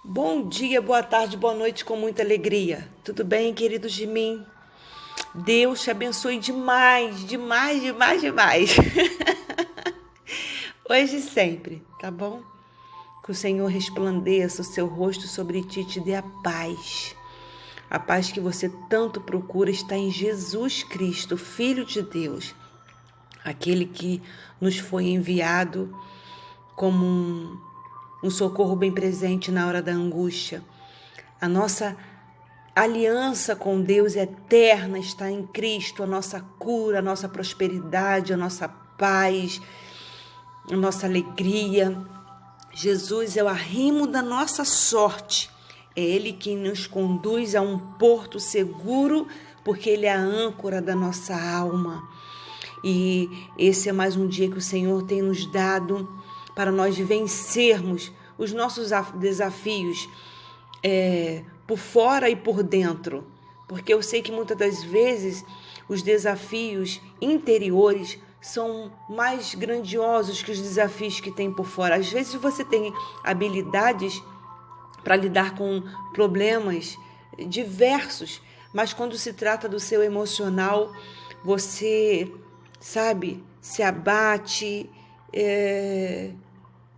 Bom dia, boa tarde, boa noite com muita alegria. Tudo bem, queridos de mim? Deus te abençoe demais, demais, demais, demais. Hoje e sempre, tá bom? Que o Senhor resplandeça o seu rosto sobre ti e te dê a paz. A paz que você tanto procura está em Jesus Cristo, Filho de Deus. Aquele que nos foi enviado como um socorro bem presente na hora da angústia. A nossa aliança com Deus eterna está em Cristo, a nossa cura, a nossa prosperidade, a nossa paz, a nossa alegria. Jesus é o arrimo da nossa sorte. É Ele quem nos conduz a um porto seguro, porque Ele é a âncora da nossa alma. E esse é mais um dia que o Senhor tem nos dado para nós vencermos os nossos desafios por fora e por dentro. Porque eu sei que muitas das vezes os desafios interiores são mais grandiosos que os desafios que tem por fora. Às vezes você tem habilidades para lidar com problemas diversos, mas quando se trata do seu emocional, você, sabe, se abate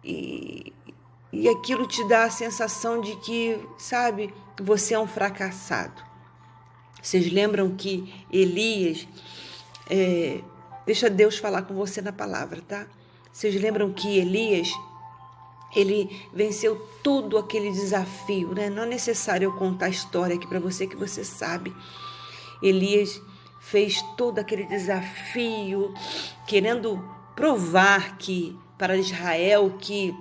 e aquilo te dá a sensação de que, sabe, você é um fracassado. Vocês lembram que Elias, deixa Deus falar com você na palavra, tá? Vocês lembram que Elias, ele venceu todo aquele desafio, né? Não é necessário eu contar a história aqui para você, que você sabe. Elias fez todo aquele desafio, querendo provar que para Israel que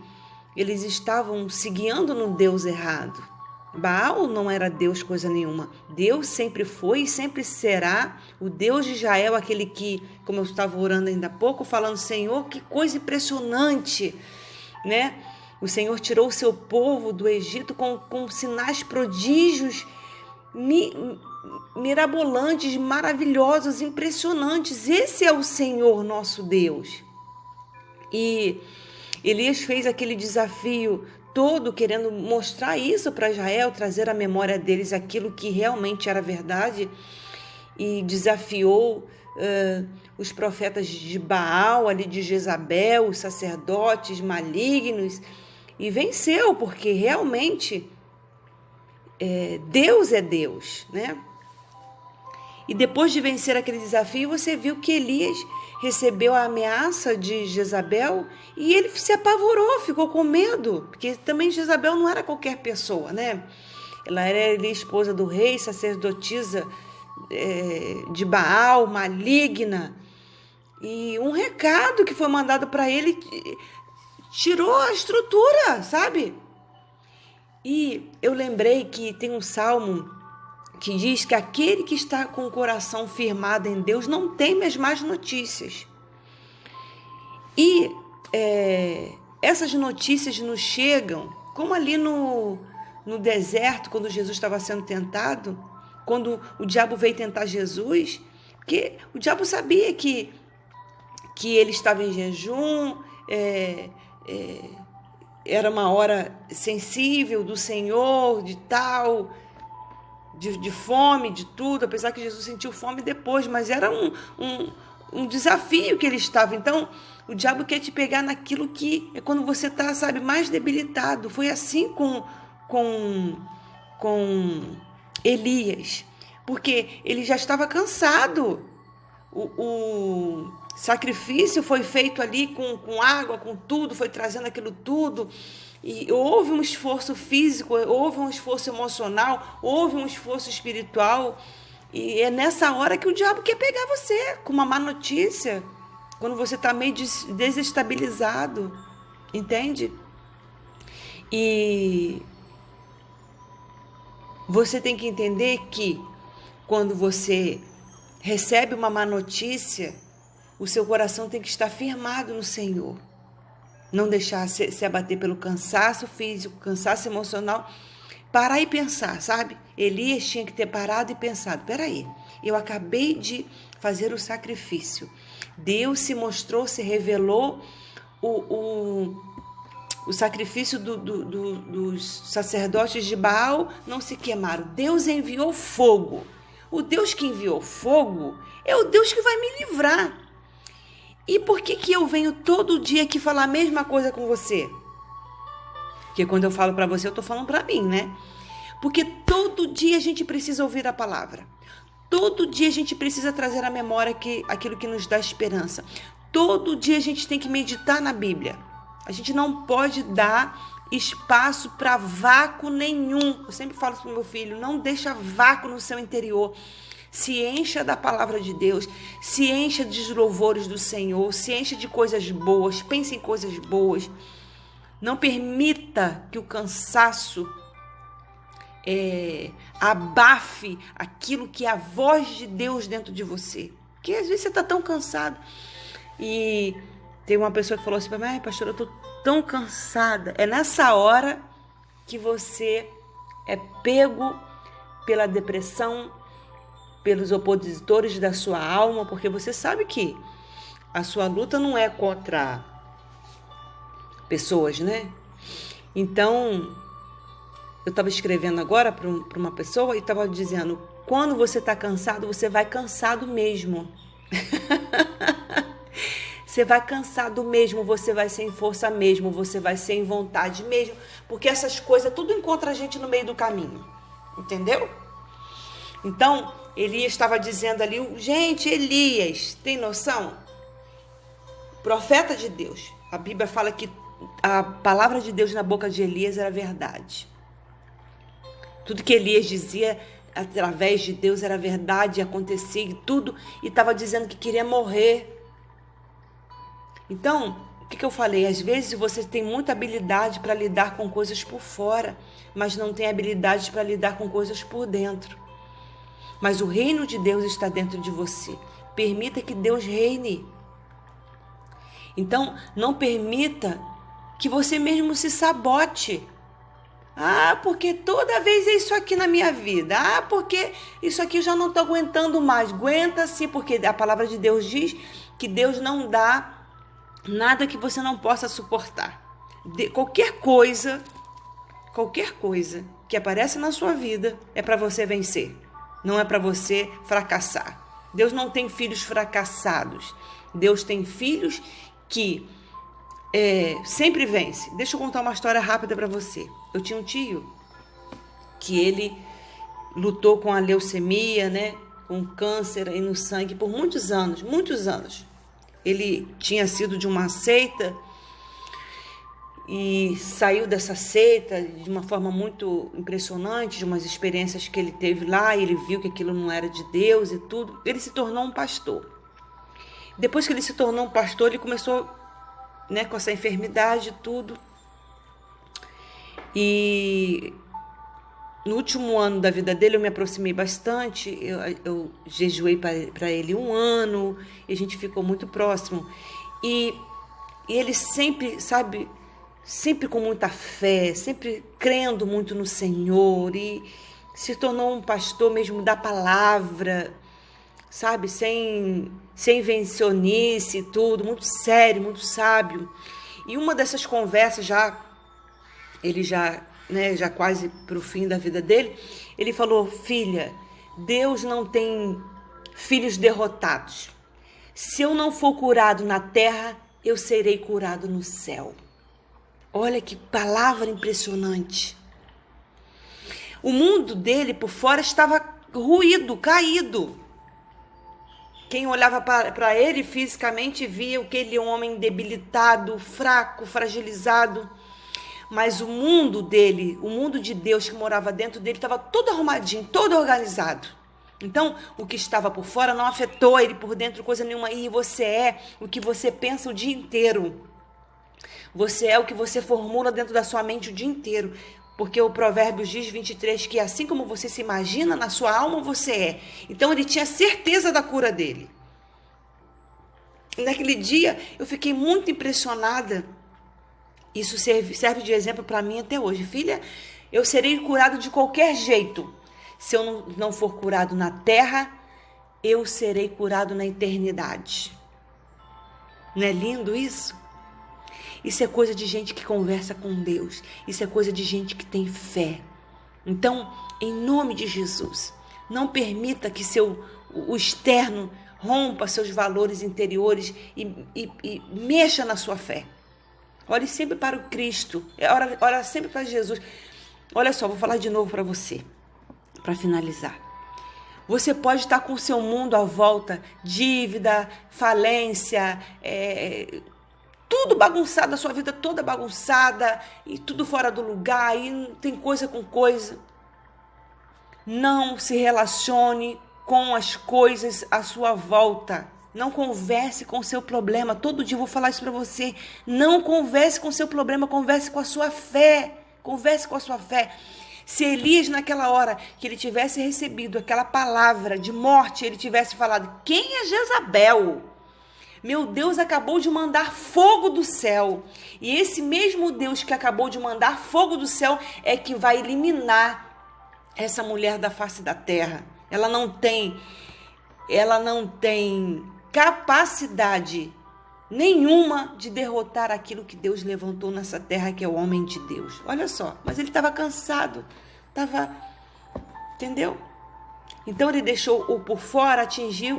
eles estavam se guiando no Deus errado. Baal não era Deus coisa nenhuma. Deus sempre foi e sempre será o Deus de Israel, aquele que, como eu estava orando ainda há pouco, falando, Senhor, que coisa impressionante, né? O Senhor tirou o seu povo do Egito com sinais prodígios mirabolantes, maravilhosos, impressionantes. Esse é o Senhor nosso Deus. E Elias fez aquele desafio todo querendo mostrar isso para Israel, trazer à memória deles aquilo que realmente era verdade, e desafiou os profetas de Baal, ali de Jezabel, os sacerdotes malignos, e venceu, porque realmente Deus é Deus, né? E depois de vencer aquele desafio, você viu que Elias recebeu a ameaça de Jezabel e ele se apavorou, ficou com medo, porque também Jezabel não era qualquer pessoa, né? Ela era esposa do rei, sacerdotisa de Baal, maligna. E um recado que foi mandado para ele tirou a estrutura, sabe? E eu lembrei que tem um salmo que diz que aquele que está com o coração firmado em Deus não teme as más notícias. E essas notícias nos chegam, como ali no deserto, quando Jesus estava sendo tentado, quando o diabo veio tentar Jesus, porque o diabo sabia que ele estava em jejum, era uma hora sensível do Senhor, de tal, de fome, de tudo, apesar que Jesus sentiu fome depois, mas era um desafio que ele estava. Então, o diabo quer te pegar naquilo que é quando você está, sabe, mais debilitado. Foi assim com Elias, porque ele já estava cansado. O sacrifício foi feito ali com água, com tudo, foi trazendo aquilo tudo. E houve um esforço físico, houve um esforço emocional, houve um esforço espiritual. E é nessa hora que o diabo quer pegar você com uma má notícia, quando você está meio desestabilizado, entende? E você tem que entender que quando você recebe uma má notícia, o seu coração tem que estar firmado no Senhor. Não deixar se abater pelo cansaço físico, cansaço emocional. Parar e pensar, sabe? Elias tinha que ter parado e pensado, peraí, eu acabei de fazer o sacrifício. Deus se mostrou, se revelou, o o sacrifício dos sacerdotes de Baal não se queimaram. Deus enviou fogo. O Deus que enviou fogo é o Deus que vai me livrar. E por que eu venho todo dia aqui falar a mesma coisa com você? Porque quando eu falo para você, eu estou falando para mim, né? Porque todo dia a gente precisa ouvir a palavra. Todo dia a gente precisa trazer à memória aquilo que nos dá esperança. Todo dia a gente tem que meditar na Bíblia. A gente não pode dar espaço para vácuo nenhum. Eu sempre falo isso para o meu filho, não deixa vácuo no seu interior. Se encha da palavra de Deus, se encha dos louvores do Senhor, se encha de coisas boas, pense em coisas boas. Não permita que o cansaço abafe aquilo que é a voz de Deus dentro de você. Porque às vezes você está tão cansado. E tem uma pessoa que falou assim para mim, ai, pastor, eu estou tão cansada. É nessa hora que você é pego pela depressão, pelos opositores da sua alma, porque você sabe que a sua luta não é contra pessoas, né? Então, eu estava escrevendo agora para uma pessoa e estava dizendo, quando você está cansado, você vai cansado mesmo. Você vai cansado mesmo, você vai sem força mesmo, você vai sem vontade mesmo, porque essas coisas tudo encontra a gente no meio do caminho, entendeu? Então, Elias estava dizendo ali, gente, Elias, tem noção? Profeta de Deus, a Bíblia fala que a palavra de Deus na boca de Elias era verdade. Tudo que Elias dizia através de Deus era verdade, acontecia e tudo, e estava dizendo que queria morrer. Então, o que eu falei? Às vezes você tem muita habilidade para lidar com coisas por fora, mas não tem habilidade para lidar com coisas por dentro. Mas o reino de Deus está dentro de você. Permita que Deus reine. Então, não permita que você mesmo se sabote. Ah, porque toda vez é isso aqui na minha vida. Ah, porque isso aqui eu já não estou aguentando mais. Aguenta sim, porque a palavra de Deus diz que Deus não dá nada que você não possa suportar. Qualquer coisa que aparece na sua vida é para você vencer. Não é para você fracassar. Deus não tem filhos fracassados. Deus tem filhos que sempre vence. Deixa eu contar uma história rápida para você. Eu tinha um tio que ele lutou com a leucemia, né, com câncer aí no sangue por muitos anos. Ele tinha sido de uma seita e saiu dessa seita de uma forma muito impressionante, de umas experiências que ele teve lá, e ele viu que aquilo não era de Deus e tudo. Ele se tornou um pastor. Depois que ele se tornou um pastor, ele começou, né, com essa enfermidade e tudo. E no último ano da vida dele eu me aproximei bastante, eu jejuei para ele 1 ano, e a gente ficou muito próximo. E ele sempre, sabe, sempre com muita fé, sempre crendo muito no Senhor, e se tornou um pastor mesmo da palavra, sabe, sem invencionice e tudo, muito sério, muito sábio. E uma dessas conversas, ele já quase para o fim da vida dele, ele falou, filha, Deus não tem filhos derrotados. Se eu não for curado na terra, eu serei curado no céu. Olha que palavra impressionante. O mundo dele por fora estava ruído, caído. Quem olhava para ele fisicamente via aquele homem debilitado, fraco, fragilizado. Mas o mundo dele, o mundo de Deus que morava dentro dele, estava todo arrumadinho, todo organizado. Então, o que estava por fora não afetou ele por dentro coisa nenhuma. E você é o que você pensa o dia inteiro. Você é o que você formula dentro da sua mente o dia inteiro. Porque o Provérbios diz 23 que assim como você se imagina, na sua alma você é. Então, ele tinha certeza da cura dele. E naquele dia, eu fiquei muito impressionada. Isso serve de exemplo para mim até hoje. Filha, eu serei curado de qualquer jeito. Se eu não for curado na terra, eu serei curado na eternidade. Não é lindo isso? Isso é coisa de gente que conversa com Deus. Isso é coisa de gente que tem fé. Então, em nome de Jesus, não permita que o externo rompa seus valores interiores e mexa na sua fé. Olhe sempre para o Cristo. Ora sempre para Jesus. Olha só, vou falar de novo para você, para finalizar. Você pode estar com o seu mundo à volta, dívida, falência, tudo bagunçado, a sua vida toda bagunçada, e tudo fora do lugar, e tem coisa com coisa. Não se relacione com as coisas à sua volta. Não converse com o seu problema. Todo dia eu vou falar isso para você. Não converse com o seu problema, converse com a sua fé. Converse com a sua fé. Se Elias, naquela hora que ele tivesse recebido aquela palavra de morte, ele tivesse falado: quem é Jezabel? Meu Deus acabou de mandar fogo do céu. E esse mesmo Deus que acabou de mandar fogo do céu é que vai eliminar essa mulher da face da terra. Ela não tem capacidade nenhuma de derrotar aquilo que Deus levantou nessa terra, que é o homem de Deus. Olha só, mas ele estava cansado, entendeu? Então ele deixou o por fora atingir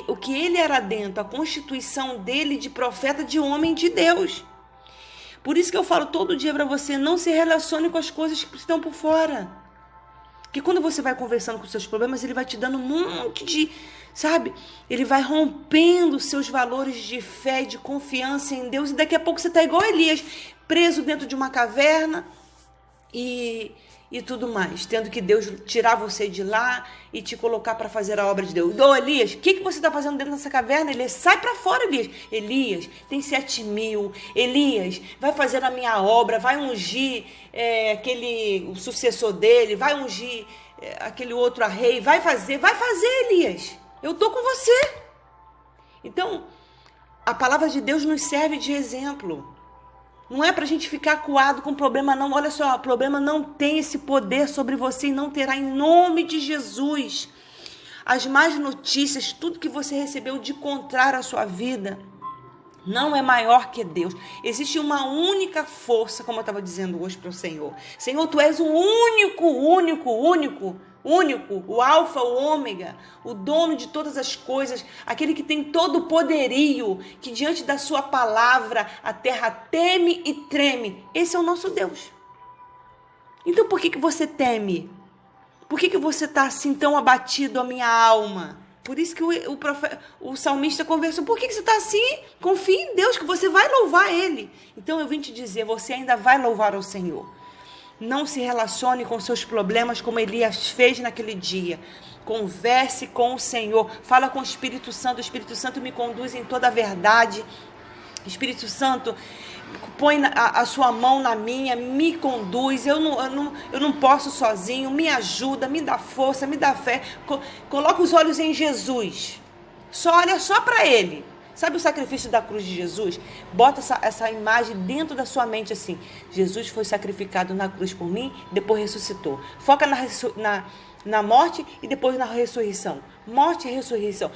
o que ele era dentro, a constituição dele de profeta, de homem de Deus. Por isso que eu falo todo dia para você, não se relacione com as coisas que estão por fora. Porque quando você vai conversando com os seus problemas, ele vai te dando um monte de, sabe? Ele vai rompendo os seus valores de fé, de confiança em Deus. E daqui a pouco você está igual Elias, preso dentro de uma caverna e tudo mais. Tendo que Deus tirar você de lá e te colocar para fazer a obra de Deus. Ô Elias, o que você está fazendo dentro dessa caverna? Elias, sai para fora, Elias. Elias, tem 7.000. Elias, vai fazer a minha obra, vai ungir o sucessor dele, vai ungir aquele outro rei, vai fazer, Elias. Eu estou com você. Então, a palavra de Deus nos serve de exemplo. Não é para a gente ficar acuado com problema, não. Olha só, o problema não tem esse poder sobre você e não terá, em nome de Jesus. As más notícias, tudo que você recebeu de contrário à sua vida, não é maior que Deus. Existe uma única força, como eu estava dizendo hoje para o Senhor. Senhor, Tu és o único, o alfa, o ômega, o dono de todas as coisas, aquele que tem todo o poderio, que diante da sua palavra a terra teme e treme. Esse é o nosso Deus. Então por que você teme? Por que você está assim tão abatido, a minha alma? Por isso que o salmista conversou. Por que você está assim? Confie em Deus, que você vai louvar Ele. Então eu vim te dizer, você ainda vai louvar ao Senhor. Não se relacione com seus problemas como Elias fez naquele dia. Converse com o Senhor. Fala com o Espírito Santo me conduz em toda a verdade. Espírito Santo, põe a sua mão na minha, me conduz. Eu não posso sozinho. Me ajuda, me dá força, me dá fé. Coloca os olhos em Jesus. Olha só para Ele. Sabe o sacrifício da cruz de Jesus? Bota essa imagem dentro da sua mente assim. Jesus foi sacrificado na cruz por mim, depois ressuscitou. Foca na morte e depois na ressurreição. Morte e ressurreição.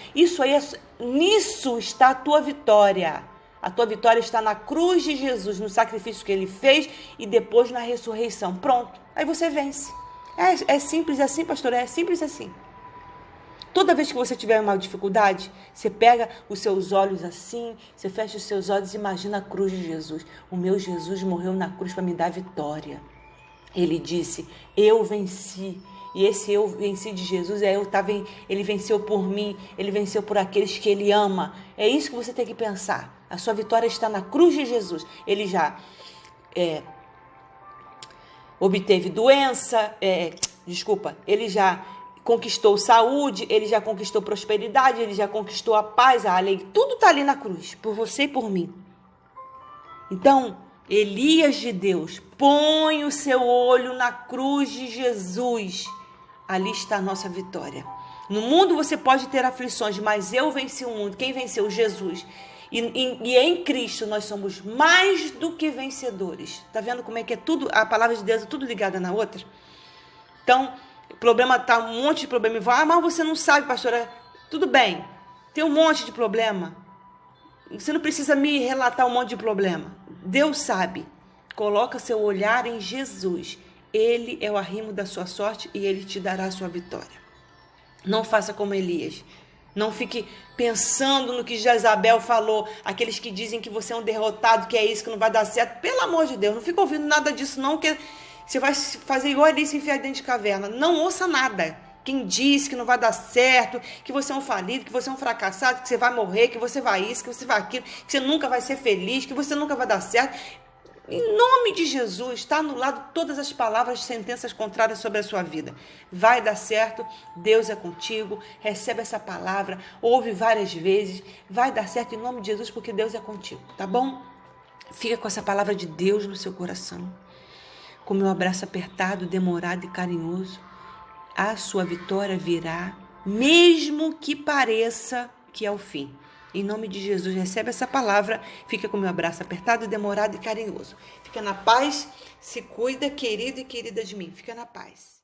Nisso está a tua vitória. A tua vitória está na cruz de Jesus, no sacrifício que Ele fez e depois na ressurreição. Pronto. Aí você vence. É simples assim, pastor? É simples assim. Toda vez que você tiver uma dificuldade, você pega os seus olhos assim, você fecha os seus olhos e imagina a cruz de Jesus. O meu Jesus morreu na cruz para me dar vitória. Ele disse, eu venci. E esse eu venci de Jesus, ele venceu por mim, ele venceu por aqueles que ele ama. É isso que você tem que pensar. A sua vitória está na cruz de Jesus. Ele já obteve doença, ele já conquistou saúde, ele já conquistou prosperidade, ele já conquistou a paz, a alegria. Tudo está ali na cruz, por você e por mim. Então, Elias de Deus, põe o seu olho na cruz de Jesus. Ali está a nossa vitória. No mundo você pode ter aflições, mas eu venci o mundo. Quem venceu? Jesus. E em Cristo nós somos mais do que vencedores. Está vendo como é que é tudo? A palavra de Deus é tudo ligada na outra? Então, o problema está um monte de problema. Mas você não sabe, pastora. Tudo bem, tem um monte de problema. Você não precisa me relatar um monte de problema. Deus sabe. Coloca seu olhar em Jesus. Ele é o arrimo da sua sorte e Ele te dará a sua vitória. Não faça como Elias. Não fique pensando no que Jezabel falou. Aqueles que dizem que você é um derrotado, que é isso, que não vai dar certo. Pelo amor de Deus, não fica ouvindo nada disso não, que você vai fazer igual ele se enfiar dentro de caverna. Não ouça nada. Quem diz que não vai dar certo, que você é um falido, que você é um fracassado, que você vai morrer, que você vai isso, que você vai aquilo, que você nunca vai ser feliz, que você nunca vai dar certo. Em nome de Jesus, está anulado todas as palavras, sentenças contrárias sobre a sua vida. Vai dar certo, Deus é contigo, recebe essa palavra, ouve várias vezes, vai dar certo em nome de Jesus, porque Deus é contigo, tá bom? Fica com essa palavra de Deus no seu coração, com meu abraço apertado, demorado e carinhoso. A sua vitória virá, mesmo que pareça que é o fim. Em nome de Jesus, recebe essa palavra, fica com o meu abraço apertado, demorado e carinhoso. Fica na paz, se cuida, querido e querida de mim. Fica na paz.